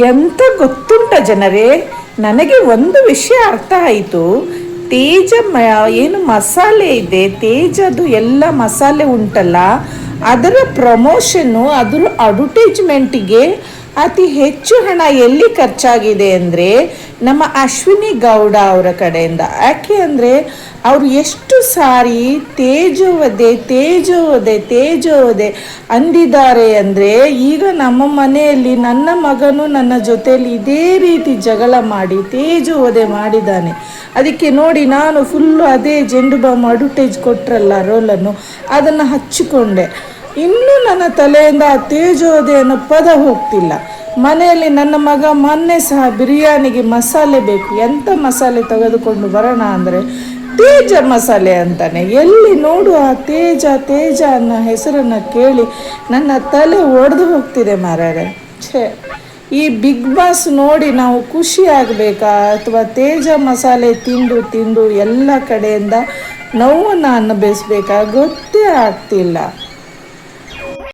ಎಂತ ಗೊತ್ತುಂಟ ಜನರೇ, ನನಗೆ ಒಂದು ವಿಷಯ ಅರ್ಥ ಆಯಿತು. ತೇಜ ಏನು ಮಸಾಲೆ ಇದೆ, ತೇಜದು ಎಲ್ಲ ಮಸಾಲೆ ಉಂಟಲ್ಲ, ಅದರ ಪ್ರಮೋಷನ್ನು, ಅದರ ಅಡ್ವರ್ಟೈಸ್ಮೆಂಟಿಗೆ ಅತಿ ಹೆಚ್ಚು ಹಣ ಎಲ್ಲಿ ಖರ್ಚಾಗಿದೆ ಅಂದರೆ ನಮ್ಮ ಅಶ್ವಿನಿ ಗೌಡ ಅವರ ಕಡೆಯಿಂದ. ಯಾಕೆ ಅಂದರೆ ಅವರು ಎಷ್ಟು ಸಾರಿ ತೇಜೋವಧೆ ತೇಜೋವಧೆ ತೇಜೋವಧೆ ಅಂದಿದ್ದಾರೆ ಅಂದರೆ, ಈಗ ನಮ್ಮ ಮನೆಯಲ್ಲಿ ನನ್ನ ಮಗನು ನನ್ನ ಜೊತೆಯಲ್ಲಿ ಇದೇ ರೀತಿ ಜಗಳ ಮಾಡಿ ತೇಜೋವಧೆ ಮಾಡಿದ್ದಾನೆ. ಅದಕ್ಕೆ ನೋಡಿ, ನಾನು ಫುಲ್ಲು ಅದೇ ಜೆಂಡು ಬಾಂಬ್ ಅಡ್ವರ್ಟೈಸ್ ಕೊಟ್ರಲ್ಲ ರೋಲನ್ನು, ಅದನ್ನು ಹಚ್ಚಿಕೊಂಡೆ. ಇನ್ನೂ ನನ್ನ ತಲೆಯಿಂದ ಆ ತೇಜೋವಧೆ ಅನ್ನೋ ಪದ ಹೋಗ್ತಿಲ್ಲ. ಮನೆಯಲ್ಲಿ ನನ್ನ ಮಗ ಮೊನ್ನೆ ಸಹ ಬಿರಿಯಾನಿಗೆ ಮಸಾಲೆ ಬೇಕು, ಎಂಥ ಮಸಾಲೆ ತೆಗೆದುಕೊಂಡು ಬರೋಣ ಅಂದರೆ ತೇಜ ಮಸಾಲೆ ಅಂತಾನೆ. ಎಲ್ಲಿ ನೋಡು ಆ ತೇಜ ತೇಜ ಅನ್ನೋ ಹೆಸರನ್ನು ಕೇಳಿ ನನ್ನ ತಲೆ ಒಡೆದು ಹೋಗ್ತಿದೆ ಮಾರಾರೆ. ಛೇ, ಈ ಬಿಗ್ ಬಾಸ್ ನೋಡಿ ನಾವು ಖುಷಿ ಆಗಬೇಕಾ ಅಥವಾ ತೇಜ ಮಸಾಲೆ ತಿಂದು ತಿಂದು ಎಲ್ಲ ಕಡೆಯಿಂದ ನೋವನ್ನು ಅನುಭವಿಸ್ಬೇಕಾ ಗೊತ್ತೇ ಆಗ್ತಿಲ್ಲ.